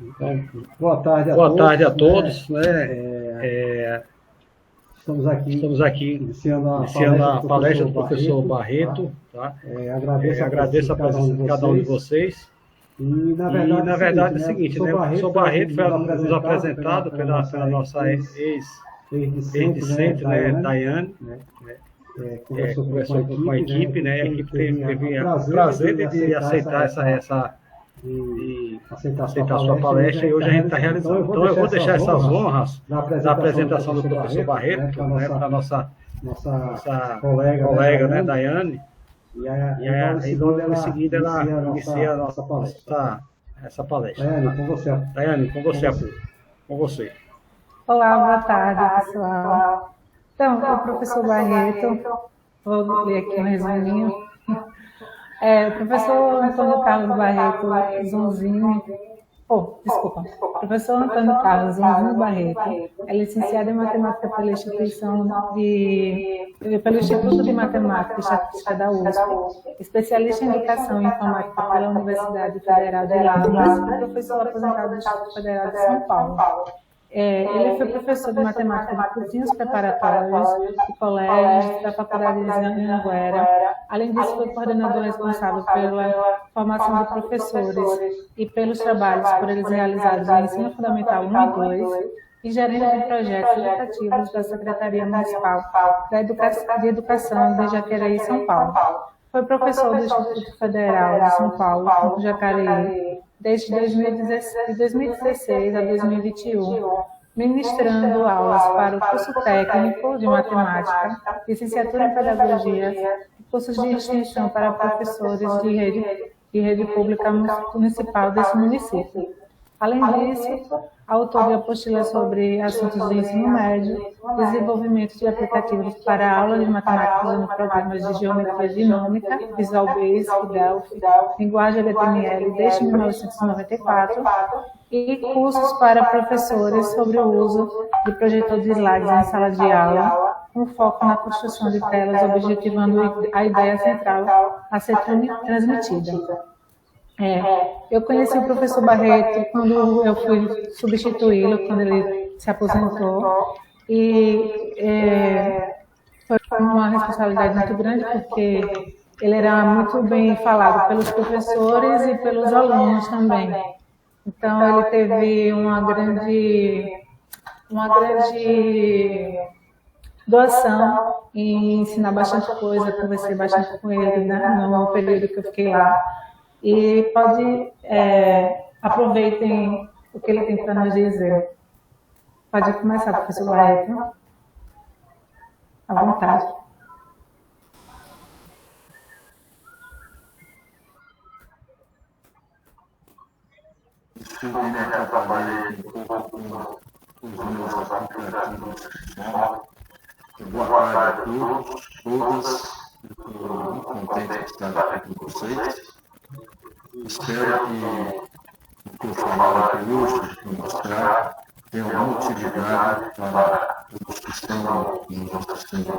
Então, boa tarde a todos. Estamos aqui iniciando a palestra do professor Barreto. Tá? Agradeço a presença de cada um de vocês. E, na verdade, é o seguinte, né? O professor Barreto foi nos apresentado pela nossa ex-discente, né, Daiane, conversou com a equipe, né? A equipe teve o prazer de aceitar aceitar a sua palestra, e hoje a gente está realizando. Então eu vou deixar essas honras da apresentação do professor Barreto, né, para a nossa colega, né, Daiane, e aí logo em seguida ela inicia essa palestra. Daiane, com você. Olá, boa tarde, pessoal. Então, o professor Barreto, vou ler aqui um resuminho. O professor Antônio Carlos Barreto Zonzini, professor Antônio Carlos Zonzini Barreto é licenciado em Matemática pelo Instituto de Matemática e Estatística da USP, especialista em Educação e Informática pela Universidade Federal de Lavras e professor aposentado do Instituto Federal de São Paulo. Ele foi professor de matemática de cursinhos preparatórios e colégios da Faculdade de Anhanguera. Além disso, foi coordenador responsável pela formação de professores e pelos trabalhos por eles realizados no Ensino Fundamental 1 e 2 e gerente de projetos educativos da Secretaria Municipal de Educação de Jacareí, São Paulo. Foi professor do Instituto Federal de São Paulo, em Jacareí, desde 2016 a 2021, ministrando aulas para o curso técnico de matemática, licenciatura em pedagogia e cursos de extensão para professores de rede pública municipal desse município. Além disso, autor de apostilas sobre assuntos de ensino médio, desenvolvimento de aplicativos para aulas de matemática usando programas de geometria dinâmica, Visual Basic, Delphi, linguagem HTML desde 1994, e cursos para professores sobre o uso de projetor de slides em sala de aula, com foco na construção de telas, objetivando a ideia central a ser transmitida. Eu conheci o professor Barreto quando eu fui substituí-lo, quando ele se aposentou, e foi uma responsabilidade muito grande, porque ele era muito bem falado pelos professores e pelos alunos também. Então, ele teve uma grande doação em ensinar bastante coisa, conversei bastante com ele, né, no período que eu fiquei lá. E aproveitem o que ele tem para nos dizer. Pode começar, professor Barreto. À vontade. Desculpe, me atrapalhei um pouco com os meus aplicativos. Boa tarde a todos, todas. Estou muito contente de estar aqui com vocês. Espero que o que eu falar aqui hoje, que mostrar, tenha alguma utilidade para os que estão nos assistindo.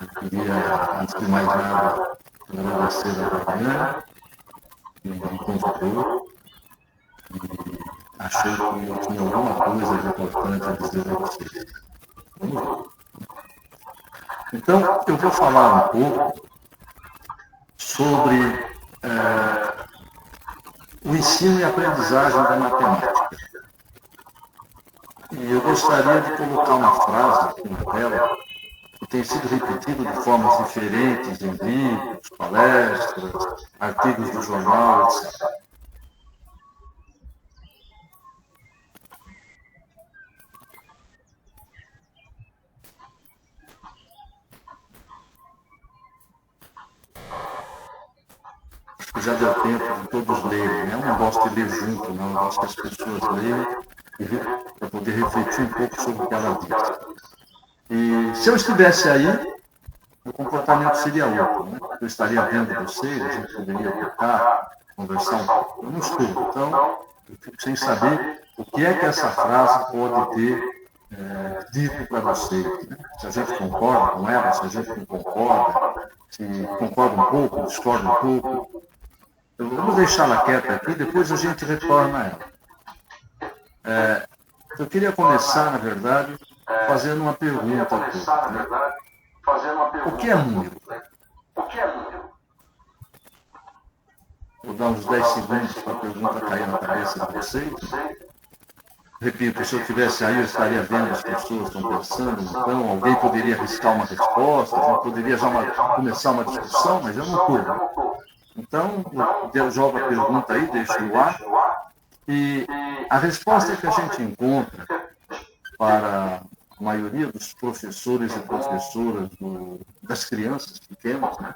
Eu queria, antes de mais nada, agradecer a Daiane, que me convidou, e achei que eu tinha alguma coisa de importante a dizer a vocês. Vamos lá. Então, eu vou falar um pouco sobre o ensino e aprendizagem da matemática. E eu gostaria de colocar uma frase aqui na tela, que tem sido repetida de formas diferentes em livros, palestras, artigos do jornal, etc. Já deu tempo de todos lerem, né? Eu não gosto de ler junto, não. Eu gosto que as pessoas leiam para poder refletir um pouco sobre o que ela diz. E se eu estivesse aí, o comportamento seria outro, né? Eu estaria vendo vocês, a gente poderia tocar, conversar um pouco. Eu não estou, então eu fico sem saber o que é que essa frase pode ter dito para vocês, né? Se a gente concorda com ela, se a gente não concorda, se concorda um pouco, discorda um pouco. Eu vou deixá-la quieta aqui, depois a gente retorna a ela. Eu queria começar, na verdade, fazendo uma pergunta a todos, né? O que é número? Vou dar uns 10 segundos para a pergunta cair na cabeça de vocês. Repito, se eu estivesse aí, eu estaria vendo as pessoas estão pensando, então alguém poderia arriscar uma resposta, a gente poderia já começar uma discussão, mas eu não estou. Então, eu jogo a pergunta aí, deixo no ar, e a resposta que a gente encontra para a maioria dos professores e professoras das crianças pequenas, né?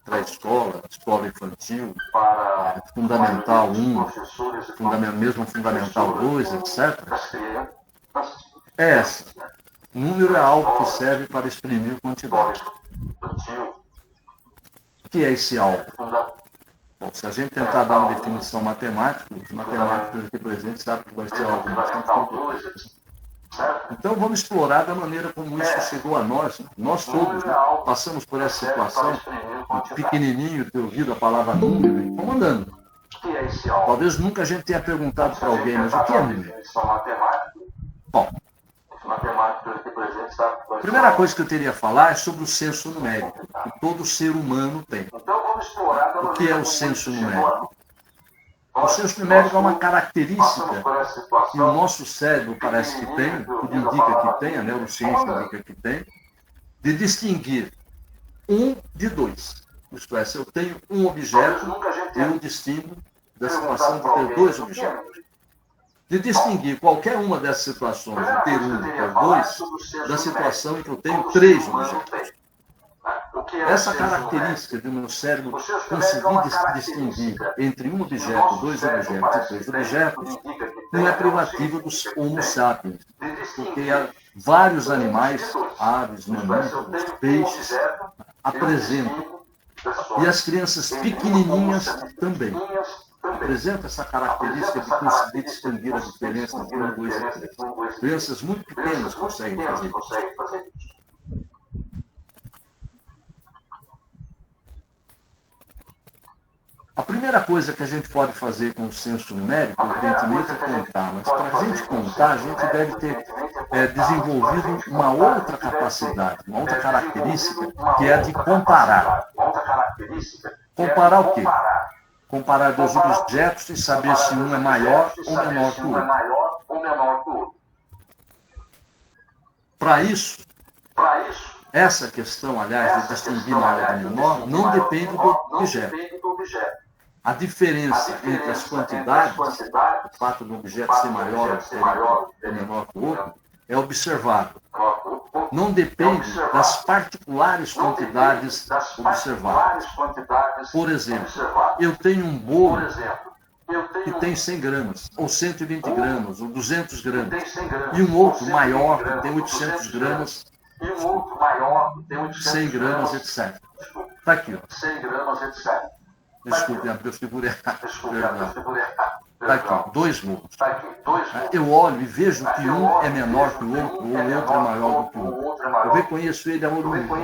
Pré-escola, escola infantil, Fundamental 1, mesmo Fundamental 2, etc., é essa. Número é algo que serve para exprimir quantidade. O que é esse algo? Bom, se a gente tentar dar uma definição matemática, os matemáticos aqui presentes sabem que vai ser algo bastante complexo. Então vamos explorar da maneira como isso chegou a nós. Nós todos, né, passamos por essa situação, pequenininho, ter ouvido a palavra número, e vamos andando. Talvez nunca a gente tenha perguntado para alguém, mas o que é número? Bom, a primeira coisa que eu teria a falar é sobre o senso numérico, que todo ser humano tem. O que é o senso numérico? O senso numérico é uma característica que o nosso cérebro parece que tem, tudo indica que tem, a neurociência indica que tem, de distinguir um de dois. Isto é, se eu tenho um objeto, eu distingo da situação de ter dois objetos. De distinguir qualquer uma dessas situações, de ter um e ter dois, da situação em que eu tenho três objetos. Essa característica do meu cérebro conseguir distinguir entre um objeto, dois objetos e três objetos não é privativa dos Homo sapiens, porque vários animais, aves, mamíferos, peixes, apresentam. E as crianças pequenininhas também apresentam essa característica de conseguir distinguir a diferença entre um, dois e três. Crianças muito pequenas conseguem fazer isso. A primeira coisa que a gente pode fazer com o senso numérico, evidentemente, é contar. Mas para a gente contar, a gente deve ter desenvolvido uma outra capacidade, uma outra característica, que é a de comparar. Comparar o quê? Comparar dois objetos e saber se um é maior ou menor que o outro. Para isso, essa questão, aliás, de distinguir maior e menor, não depende do objeto. A diferença entre as quantidades, o fato do objeto ser maior ou menor que o outro, é observável. Não depende das particulares quantidades observáveis. Por exemplo, eu tenho um bolo que tem 100 gramas, ou 120 gramas, ou 200 gramas, e um outro maior que tem 800 gramas, 100 gramas, etc. Está aqui, ó. Desculpe, eu figurei errado. Está aqui, dois bolos. Eu olho e vejo que um é menor que o outro é maior do que o outro. Eu reconheço ele a olho nu.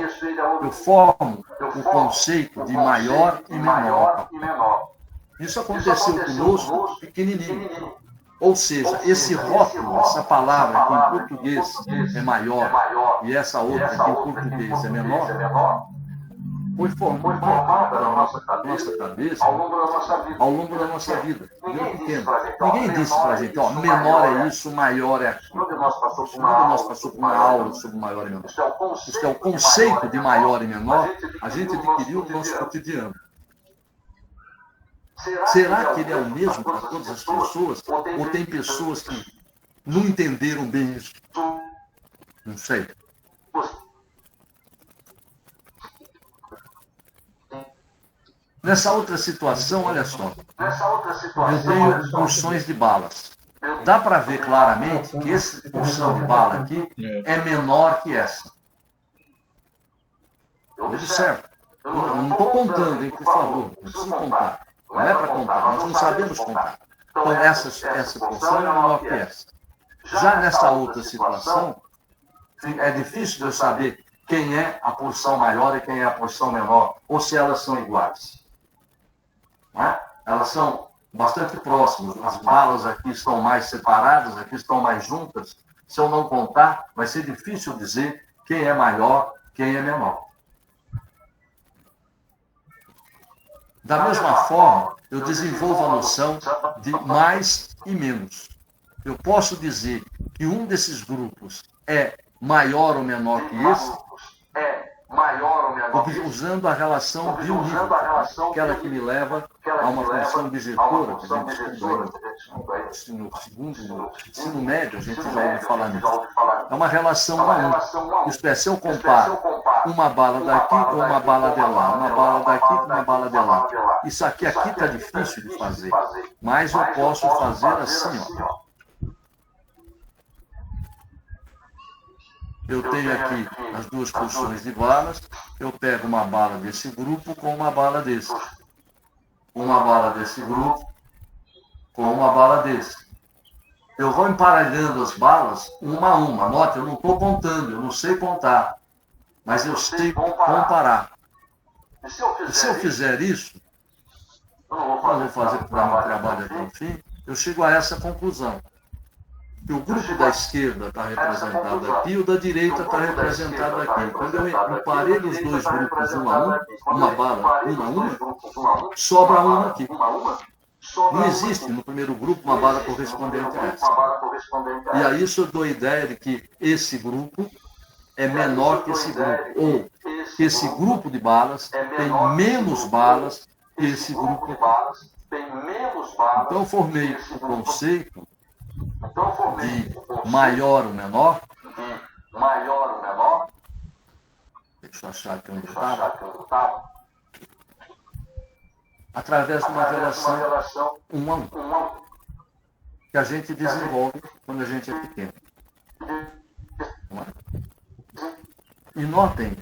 Eu formo o conceito de maior e menor. Isso aconteceu conosco pequenininho. Ou seja, esse rótulo, essa palavra que em português é maior e essa outra que em português é menor, foi formado na nossa cabeça ao longo da nossa vida. Ninguém disse para a gente, ó, menor é isso, maior é aquilo. Quando nós passamos por uma aula sobre maior e menor. Isso é o conceito de maior e menor, a gente adquiriu no nosso cotidiano. Será que ele é o mesmo para todas as pessoas? Ou tem pessoas que não entenderam bem isso? Não sei. Nessa outra situação, olha só, eu tenho porções de balas. Dá para ver claramente que essa porção de bala aqui é menor que essa. Observe. Eu não estou contando, hein, por favor. Não preciso contar. Não é para contar, nós não sabemos contar. Então, essa porção é menor que essa. Já nessa outra situação, é difícil de eu saber quem é a porção maior e quem é a porção menor, ou se elas são iguais. né? Elas são bastante próximas. As balas aqui estão mais separadas, aqui estão mais juntas. Se eu não contar, vai ser difícil dizer quem é maior, quem é menor. Da mesma forma, eu desenvolvo a noção de mais e menos. Eu posso dizer que um desses grupos é maior ou menor que esse, usando a relação bionívoca, aquela que me leva a uma função digestora, que a gente estudou no ensino médio, a gente já ouviu falar nisso. É uma relação 1 a 1. Isto é, se eu comparo uma bala daqui com uma bala de lá, uma bala daqui com uma bala de lá, isso aqui está difícil de fazer, mas eu posso fazer assim, ó. Eu tenho aqui as duas porções de balas, eu pego uma bala desse grupo com uma bala desse. Uma bala desse grupo com uma bala desse. Eu vou emparelhando as balas uma a uma. Note, eu não estou contando, eu não sei contar, mas eu sei comparar. E se eu fizer isso, eu não vou fazer para o meu trabalho até o fim, eu chego a essa conclusão. Que o grupo da esquerda está representado aqui e o da direita está representado aqui. Quando eu emparelho os dois grupos 1 a 1, uma bala 1 a 1, sobra uma aqui. Não existe no primeiro grupo uma bala correspondente a essa. E a isso eu dou a ideia de que esse grupo é menor que esse grupo. Ou que esse grupo de balas tem menos balas que esse grupo aqui. Então eu formei o conceito de maior ou menor. Deixa eu achar aqui onde estava. Através de uma relação 1 a 1. Que a gente desenvolve quando a gente é pequeno. Não é? E notem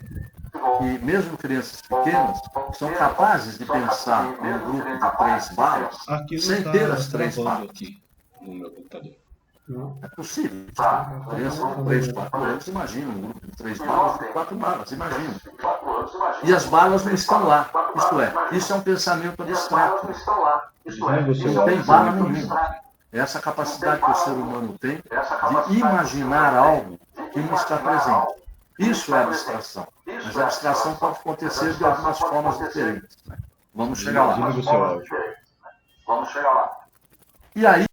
que mesmo crianças pequenas são capazes de pensar num grupo de 3 balas sem ter as 3 balas. Aqui no meu computador. É possível. Crianças com 3, 4 anos, imagina um grupo de 3 balas e 4 balas, imagina. E as balas não estão lá. Isto é, isso é um pensamento abstrato. Não tem bala nenhuma. Essa capacidade que o ser humano tem de imaginar algo que não está presente. Isso é abstração. Mas a abstração pode acontecer de algumas formas diferentes. Vamos chegar lá. Vamos chegar lá. E aí,